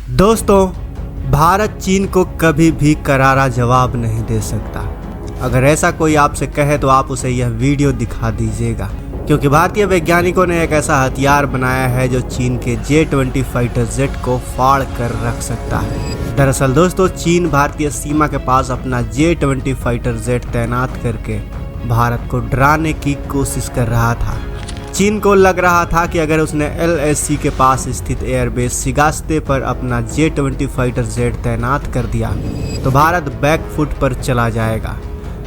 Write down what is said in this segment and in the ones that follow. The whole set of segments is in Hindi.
दोस्तों, भारत चीन को कभी भी करारा जवाब नहीं दे सकता। अगर ऐसा कोई आपसे कहे तो आप उसे यह वीडियो दिखा दीजिएगा, क्योंकि भारतीय वैज्ञानिकों ने एक ऐसा हथियार बनाया है जो चीन के J-20 फाइटर जेट को फाड़ कर रख सकता है। दरअसल दोस्तों, चीन भारतीय सीमा के पास अपना J-20 फाइटर जेट तैनात करके भारत को डराने की कोशिश कर रहा था। चीन को लग रहा था कि अगर उसने LAC के पास स्थित एयरबेस सिगास्ते पर अपना J-20 फाइटर जेट तैनात कर दिया तो भारत बैकफुट पर चला जाएगा।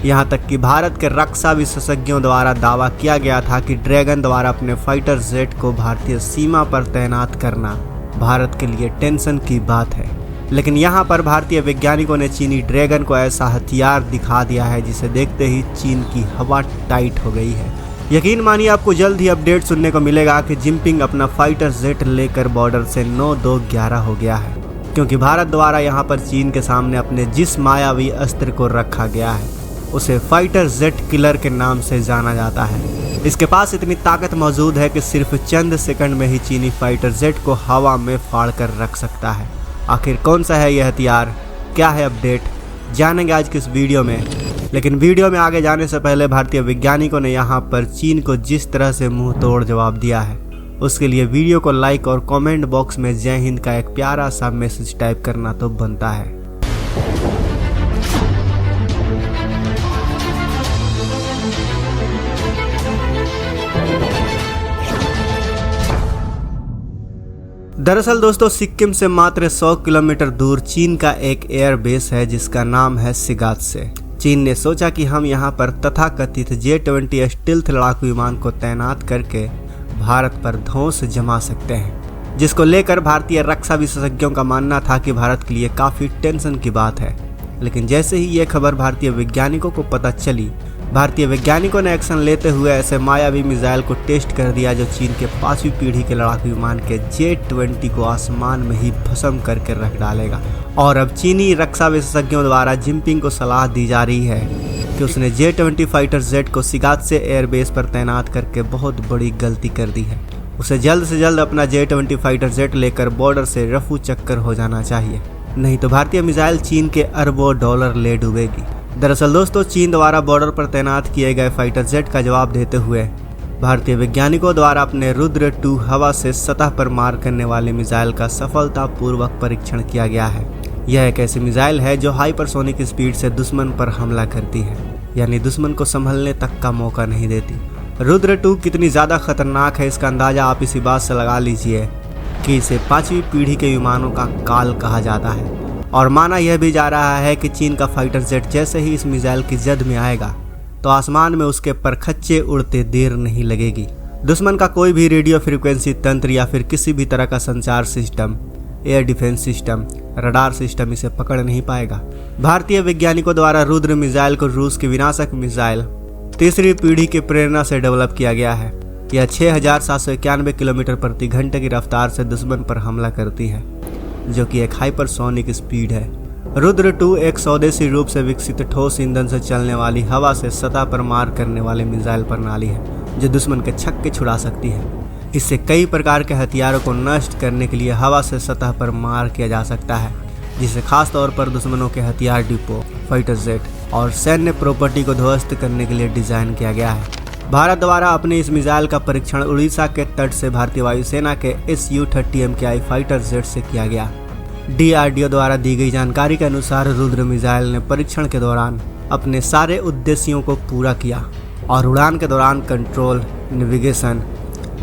यहाँ तक कि भारत के रक्षा विशेषज्ञों द्वारा दावा किया गया था कि ड्रैगन द्वारा अपने फाइटर जेट को भारतीय सीमा पर तैनात करना भारत के लिए टेंशन की बात है। लेकिन यहाँ पर भारतीय वैज्ञानिकों ने चीनी ड्रैगन को ऐसा हथियार दिखा दिया है जिसे देखते ही चीन की हवा टाइट हो गई है। यकीन मानिए, आपको जल्द ही अपडेट सुनने को मिलेगा कि जिनपिंग अपना फाइटर जेट लेकर बॉर्डर से 9-2-11 हो गया है, क्योंकि भारत द्वारा यहाँ पर चीन के सामने अपने जिस मायावी अस्त्र को रखा गया है उसे फाइटर जेट किलर के नाम से जाना जाता है। इसके पास इतनी ताकत मौजूद है कि सिर्फ चंद सेकंड में ही चीनी फाइटर जेट को हवा में फाड़ कर रख सकता है। आखिर कौन सा है यह हथियार, क्या है अपडेट, जानेंगे आज की इस वीडियो में। लेकिन वीडियो में आगे जाने से पहले भारतीय वैज्ञानिकों ने यहाँ पर चीन को जिस तरह से मुंह तोड़ जवाब दिया है उसके लिए वीडियो को लाइक और कमेंट बॉक्स में जय हिंद का एक प्यारा सा मैसेज टाइप करना तो बनता है। दरअसल दोस्तों, सिक्किम से मात्र 100 किलोमीटर दूर चीन का एक एयरबेस है जिसका नाम है सिगात्से। चीन ने सोचा कि हम यहाँ पर तथाकथित J-20 स्टील्थ लड़ाकू विमान को तैनात करके भारत पर धौंस जमा सकते हैं, जिसको लेकर भारतीय रक्षा विशेषज्ञों का मानना था कि भारत के लिए काफ़ी टेंशन की बात है। लेकिन जैसे ही ये खबर भारतीय वैज्ञानिकों को पता चली, भारतीय वैज्ञानिकों ने एक्शन लेते हुए ऐसे मायावी मिसाइल को टेस्ट कर दिया जो चीन के 5वीं पीढ़ी के लड़ाकू विमान के J-20 को आसमान में ही भस्म करके रख डालेगा। और अब चीनी रक्षा विशेषज्ञों द्वारा जिनपिंग को सलाह दी जा रही है कि उसने J-20 फाइटर जेट को सिगात्से एयरबेस पर तैनात करके बहुत बड़ी गलती कर दी है। उसे जल्द से जल्द अपना J-20 फाइटर जेट लेकर बॉर्डर से रफू चक्कर हो जाना चाहिए, नहीं तो भारतीय मिसाइल चीन के अरबों डॉलर ले डूबेगी। दरअसल दोस्तों, चीन द्वारा बॉर्डर पर तैनात किए गए फाइटर जेट का जवाब देते हुए भारतीय वैज्ञानिकों द्वारा अपने रुद्र 2 हवा से सतह पर मार करने वाले मिसाइल का सफलतापूर्वक परीक्षण किया गया है। यह एक ऐसी मिसाइल है जो हाइपरसोनिक स्पीड से दुश्मन पर हमला करती है, यानी दुश्मन को संभलने तक का मौका नहीं देती। रुद्र 2 कितनी ज़्यादा खतरनाक है इसका अंदाज़ा आप इसी बात से लगा लीजिए कि इसे 5वीं पीढ़ी के विमानों का काल कहा जाता है। और माना यह भी जा रहा है कि चीन का फाइटर जेट जैसे ही इस मिसाइल की जद में आएगा तो आसमान में उसके परखच्चे उड़ते देर नहीं लगेगी। दुश्मन का कोई भी रेडियो फ्रीक्वेंसी तंत्र या फिर किसी भी तरह का संचार system, air defence system, radar system इसे पकड़ नहीं पाएगा। भारतीय वैज्ञानिकों द्वारा रुद्र मिसाइल को रूस की विनाशक मिसाइल 3री पीढ़ी की प्रेरणा से डेवलप किया गया है। यह 6791 किलोमीटर प्रति घंटे की रफ्तार से दुश्मन पर हमला करती है, जो कि एक हाइपरसोनिक स्पीड है। रुद्र 2 एक स्वदेशी रूप से विकसित ठोस ईंधन से चलने वाली हवा से सतह पर मार करने वाली मिसाइल प्रणाली है जो दुश्मन के छक्के छुड़ा सकती है। इससे कई प्रकार के हथियारों को नष्ट करने के लिए हवा से सतह पर मार किया जा सकता है, जिसे खास तौर पर दुश्मनों के हथियार डिपो, फाइटर जेट और सैन्य प्रॉपर्टी को ध्वस्त करने के लिए डिजाइन किया गया है। भारत द्वारा अपने इस मिसाइल का परीक्षण उड़ीसा के तट से भारतीय वायुसेना के Su-30 MKI फाइटर जेट से किया गया। DRDO द्वारा दी गई जानकारी के अनुसार रुद्र मिसाइल ने परीक्षण के दौरान अपने सारे उद्देश्यों को पूरा किया और उड़ान के दौरान कंट्रोल, नेविगेशन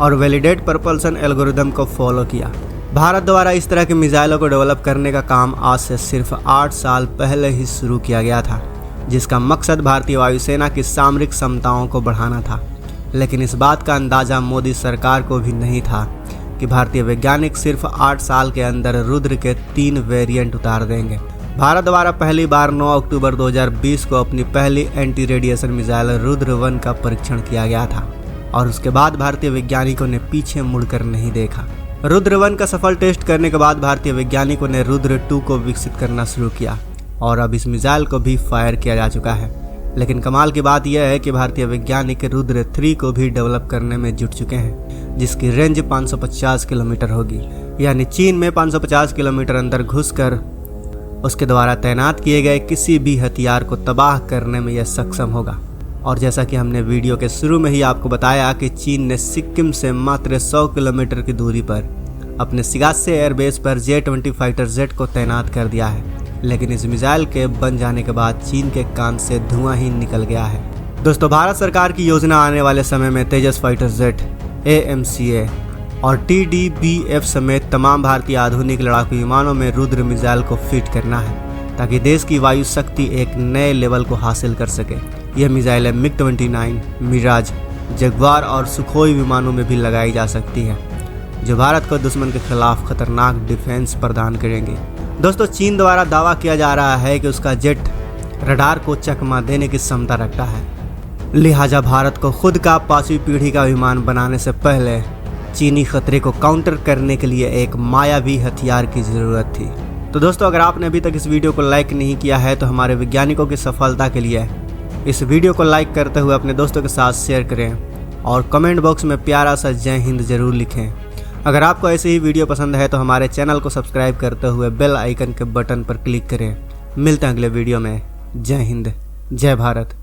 और वैलिडेट प्रपल्सन एल्गोरिदम को फॉलो किया। भारत द्वारा इस तरह के मिसाइलों को डेवलप करने का काम आज से सिर्फ 8 साल पहले ही शुरू किया गया था, जिसका मकसद भारतीय वायुसेना की सामरिक क्षमताओं को बढ़ाना था। लेकिन इस बात का अंदाज़ा मोदी सरकार को भी नहीं था कि भारतीय वैज्ञानिक सिर्फ 8 साल के अंदर रुद्र के 3 वेरिएंट उतार देंगे। भारत द्वारा पहली बार 9 अक्टूबर 2020 को अपनी पहली एंटी रेडिएशन मिसाइल रुद्र 1 का परीक्षण किया गया था और उसके बाद भारतीय वैज्ञानिकों ने पीछे मुड़कर नहीं देखा। रुद्र 1 का सफल टेस्ट करने के बाद भारतीय वैज्ञानिकों ने रुद्र 2 को विकसित करना शुरू किया और अब इस मिसाइल को भी फायर किया जा चुका है। लेकिन कमाल की बात यह है कि भारतीय वैज्ञानिक रुद्र 3 को भी डेवलप करने में जुट चुके हैं, जिसकी रेंज 550 किलोमीटर होगी। यानी चीन में 550 किलोमीटर अंदर घुसकर उसके द्वारा तैनात किए गए किसी भी हथियार को तबाह करने में यह सक्षम होगा। और जैसा कि हमने वीडियो के शुरू में ही आपको बताया कि चीन ने सिक्किम से मात्र 100 किलोमीटर की दूरी पर अपने सिगात्से एयरबेस पर J-20 फाइटर जेट को तैनात कर दिया है, लेकिन इस मिसाइल के बन जाने के बाद चीन के कान से धुआं ही निकल गया है। दोस्तों, भारत सरकार की योजना आने वाले समय में तेजस फाइटर जेट, AMCA और TDBF समेत तमाम भारतीय आधुनिक लड़ाकू विमानों में रुद्र मिसाइल को फिट करना है, ताकि देश की वायु शक्ति एक नए लेवल को हासिल कर सके। यह मिसाइलें MiG-29, मिराज, जगुआर और सुखोई विमानों में भी लगाई जा सकती है, जो भारत को दुश्मन के खिलाफ खतरनाक डिफेंस प्रदान करेंगे। दोस्तों, चीन द्वारा दावा किया जा रहा है कि उसका जेट रडार को चकमा देने की क्षमता रखता है, लिहाजा भारत को खुद का 5वीं पीढ़ी का विमान बनाने से पहले चीनी खतरे को काउंटर करने के लिए एक मायावी हथियार की जरूरत थी। तो दोस्तों, अगर आपने अभी तक इस वीडियो को लाइक नहीं किया है तो हमारे वैज्ञानिकों की सफलता के लिए इस वीडियो को लाइक करते हुए अपने दोस्तों के साथ शेयर करें और कमेंट बॉक्स में प्यारा सा जय हिंद जरूर लिखें। अगर आपको ऐसे ही वीडियो पसंद है तो हमारे चैनल को सब्सक्राइब करते हुए बेल आइकन के बटन पर क्लिक करें। मिलते हैं अगले वीडियो में। जय हिंद, जय भारत।